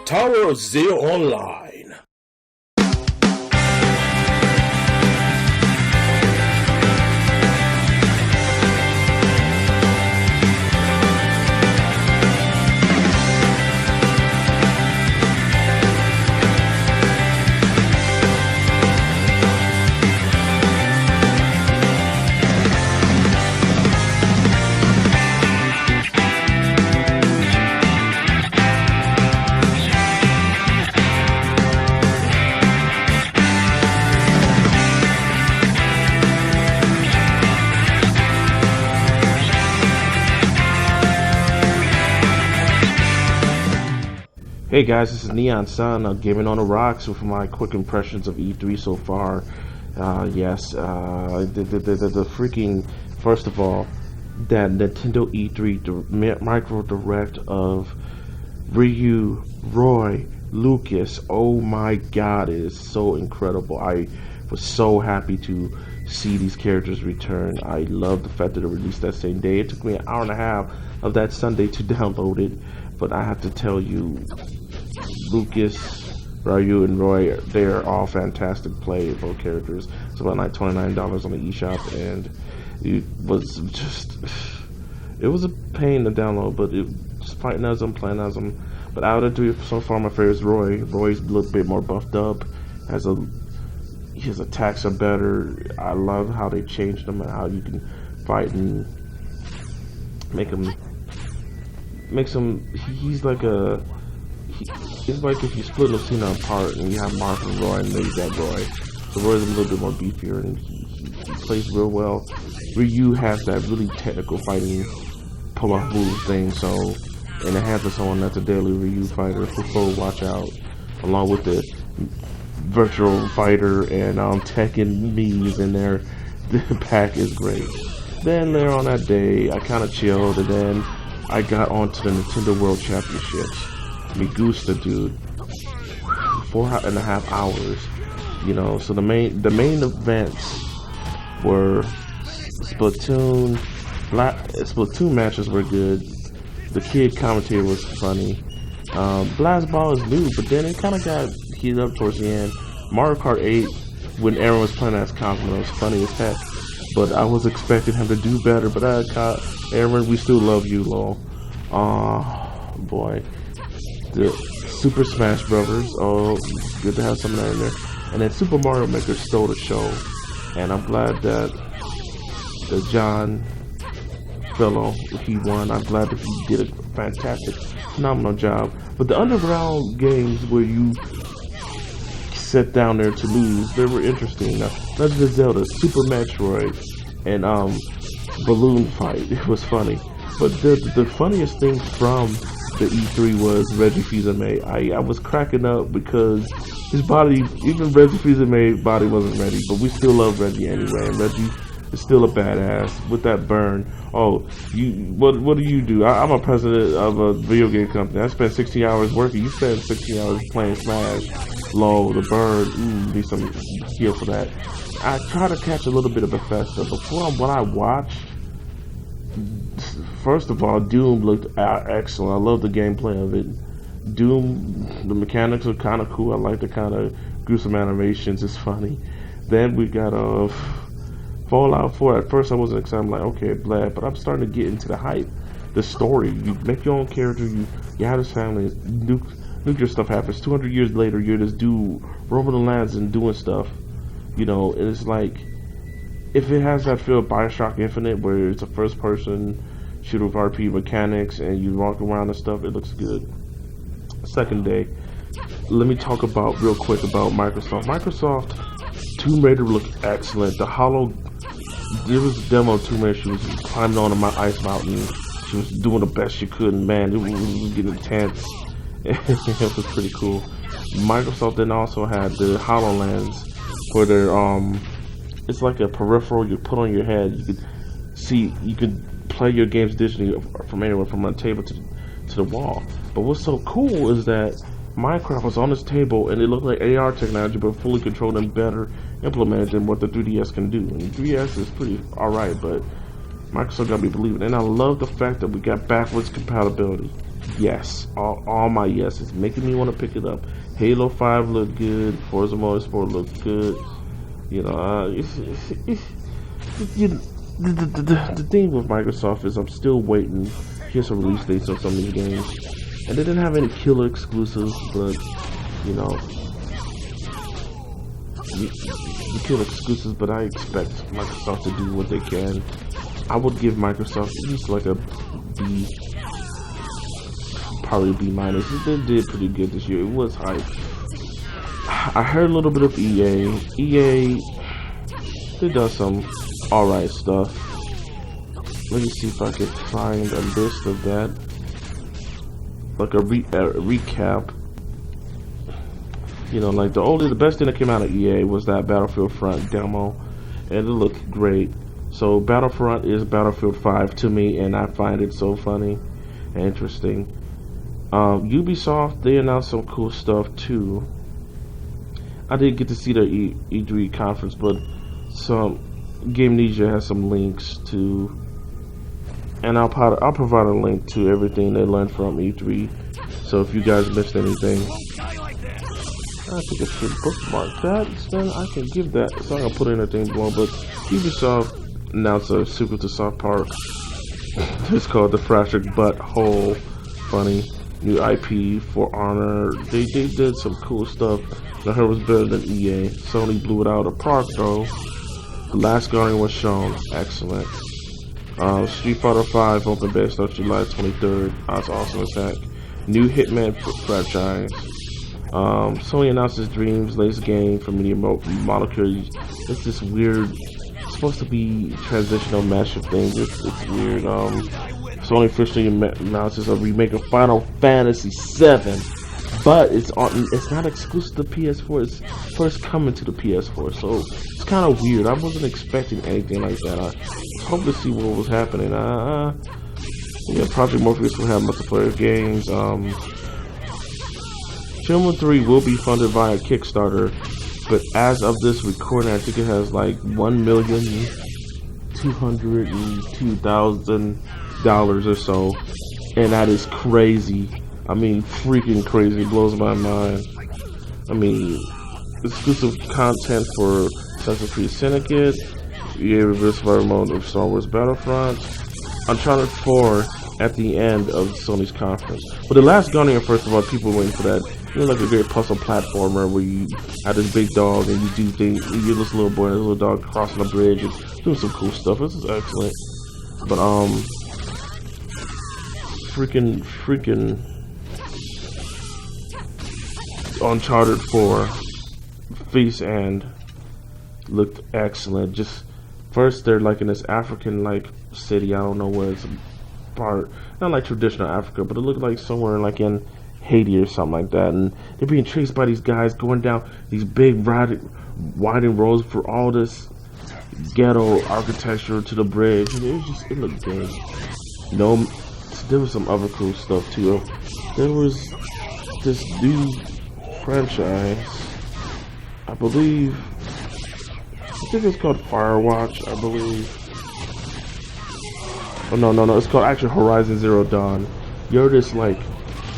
Tower Zero Online. Hey guys, this is Neon Sun, Gaming on the ROX with my quick impressions of E3 so far. The freaking, first of all, that Nintendo E3 micro direct of Ryu, Roy, Lucas, oh my god, it is so incredible. I was so happy to see these characters return. I love the fact that it released that same day. It took me an hour and a half of that Sunday to download it, but I have to tell you, Lucas, Ryu, and Roy, they are all fantastic playable characters. It's about like $29 on the eShop, and it was a pain to download, but it was fighting as them, playing as them. But out of the three, so far my favorite is Roy. Roy's a little bit more buffed up, his attacks are better. I love how they changed them and how you can fight and make him. He's like it's like if you split Lucina apart and you have Mark and Roy, and then you got Roy. So Roy's a little bit more beefier and he plays real well. Ryu has that really technical fighting pull-off move thing, so in the hands of someone that's a daily Ryu fighter, so watch out. Along with the virtual fighter and Tekken Mii's in there, the pack is great. Then later on that day, I kind of chilled, and then I got onto the Nintendo World Championships. Me gusta, dude. 4.5 hours. You know, so the main events were Splatoon. Splatoon matches were good. The kid commentator was funny. Blast Ball is new, but then it kind of got heated up towards the end. Mario Kart 8, when Aaron was playing as Cosmo, was funny as heck. But I was expecting him to do better. But Aaron, we still love you, lol. Oh boy. The Super Smash Brothers, oh, good to have some of that in there. And then Super Mario Maker stole the show, and I'm glad that the John fellow, he won. I'm glad that he did a fantastic, phenomenal job. But the underground games where you sit down there to lose, they were interesting. Legend of Zelda, Super Metroid, and Balloon Fight, it was funny. But the funniest thing from the E3 was Reggie Fils-Aimé. I was cracking up because his body, even Reggie Fils-Aimé's body wasn't ready, but we still love Reggie anyway, and Reggie is still a badass with that burn. Oh, what do you do? I'm a president of a video game company. I spent 60 hours working. You spent 60 hours playing Smash. Low, the burn, need some heal for that. I try to catch a little bit of Bethesda, but from what I watched, first of all, Doom looked excellent. I love the gameplay of it. Doom, the mechanics are kind of cool. I like the kind of gruesome animations. It's funny. Then we got Fallout 4. At first I wasn't excited. I'm like, okay, blah. But I'm starting to get into the hype. The story. You make your own character. You have this family. Nuclear stuff happens. 200 years later, you're this dude roaming the lands and doing stuff. You know, and it's like, if it has that feel of Bioshock Infinite, where it's a first-person shooter with RP mechanics and you walk around and stuff, it looks good. Second day, let me talk real quick about Microsoft. Microsoft Tomb Raider looked excellent. The there was a demo of Tomb Raider. She was climbing on a ice mountain. She was doing the best she could, and man, it was getting intense. It was pretty cool. Microsoft then also had the HoloLens for their it's like a peripheral you put on your head. You could play your games digitally from anywhere, from a table to the wall. But what's so cool is that Minecraft was on this table and it looked like AR technology, but fully controlled and better implemented than what the 3DS can do. And the 3DS is pretty alright, but Microsoft got me believing. And I love the fact that we got backwards compatibility. yes, all my yeses, making me want to pick it up. Halo 5 looked good. Forza Motorsport looked good. You know, the thing with Microsoft is I'm still waiting. Here's some release dates on some of these games, and they didn't have any killer exclusives, but you know, the killer exclusives. But I expect Microsoft to do what they can. I would give Microsoft at least like a B, probably B minus. They did pretty good this year. It was hype. I heard a little bit of EA. EA, they done some alright stuff. Let me see if I can find a list of that, like a recap. You know, like the best thing that came out of EA was that Battlefield Front demo, and it looked great. So Battlefront is Battlefield 5 to me, and I find it so funny and interesting. Ubisoft, they announced some cool stuff too. I didn't get to see their E3 conference, but Gamnesia has some links to, and I'll provide a link to everything they learned from E3. So if you guys missed anything, I think I should bookmark that. Then I can give that. So I'm gonna put anything below. But Ubisoft announced a sequel to South Park. It's called The Fractured Butthole. Funny new IP for Honor. They did some cool stuff. I heard it was better than EA. Sony blew it out of the park though. The Last Guardian was shown. Excellent. Street Fighter 5 open beta starts July 23rd. That's awesome attack. New Hitman franchise. Sony announces Dreams latest game from Media Molecule. It's this weird, it's supposed to be transitional mashup thing. It's weird. Sony officially announces a remake of Final Fantasy VII, but it's not exclusive to PS4. It's first coming to the PS4, so it's kind of weird. I wasn't expecting anything like that. I hope to see what was happening. Yeah, Project Morpheus will have multiplayer games. Shenmue 3 will be funded via Kickstarter, but as of this recording, I think it has like $1,202,000 or so, and that is crazy. I mean, freaking crazy. It blows my mind. I mean, exclusive content for Assassin's Creed Syndicate, EA Reverse Survival Mode of Star Wars Battlefront, Uncharted 4 at the end of Sony's conference. But The Last Guardian, first of all, people were waiting for that. It's like a great puzzle platformer where you have this big dog and you do things. You're this little boy and this little dog crossing a bridge and doing some cool stuff. This is excellent. But freaking Uncharted 4 Feast End looked excellent. Just first they're like in this African like city. I don't know where it's part, not like traditional Africa, but it looked like somewhere like in Haiti or something like that, and they're being chased by these guys going down these big winding roads for all this ghetto architecture to the bridge. And it looked good. You know, there was some other cool stuff too. There was this new franchise, I think it's called Firewatch, I believe. Oh no, it's called actually Horizon Zero Dawn. You're just like,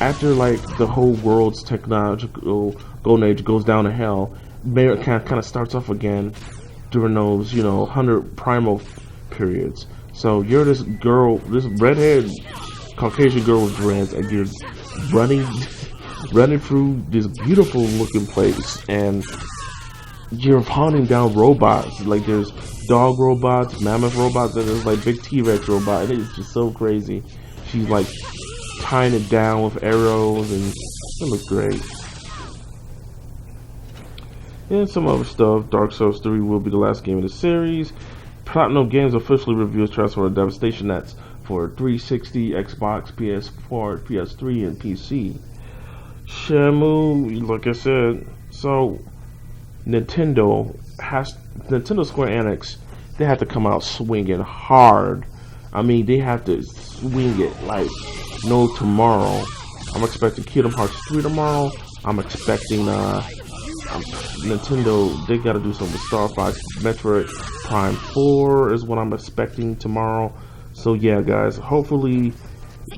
after like the whole world's technological golden age goes down to hell, it kind of starts off again during those, 100 primal periods. So you're this girl, this red-haired Caucasian girl with dreads, and you're running through this beautiful looking place, and you're hunting down robots. Like there's dog robots, mammoth robots, and there's like big T-Rex robot, and it's just so crazy. She's like tying it down with arrows, and it looks great. And some other stuff. Dark Souls 3 will be the last game of the series. Platinum Games officially reveals Transfer of Devastation. That's for 360, Xbox, PS4, PS3, and PC. Shenmue, like I said, so Nintendo Square Enix, they have to come out swinging hard. I mean, they have to swing it like no tomorrow. I'm expecting Kingdom Hearts 3 tomorrow. I'm expecting Nintendo, they gotta do something with Star Fox. Metroid Prime 4 is what I'm expecting tomorrow. So yeah, guys, hopefully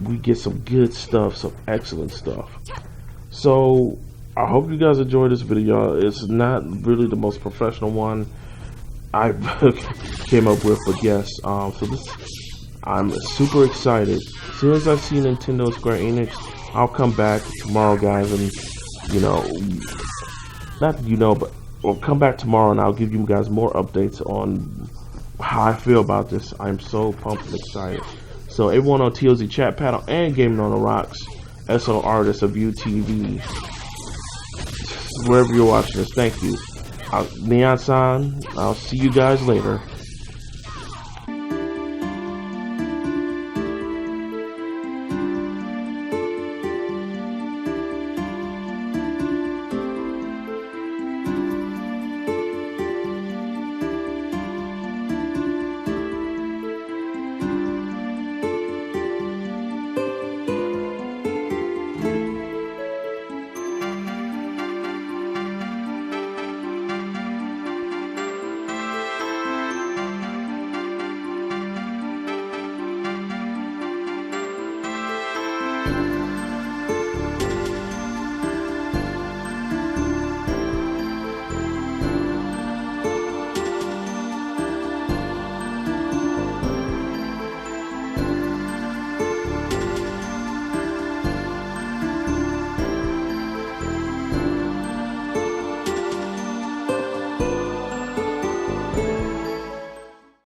we get some good stuff, some excellent stuff. So I hope you guys enjoyed this video. It's not really the most professional one I came up with, but yes, so this, I'm super excited. As soon as I see Nintendo Square Enix, I'll come back tomorrow, guys, and but I'll come back tomorrow and I'll give you guys more updates on how I feel about this. I'm so pumped and excited. So everyone on TOZ chat panel and Gaming on the ROX, SO artists of Aview TV, wherever you're watching this, thank you. Neon San, I'll see you guys later.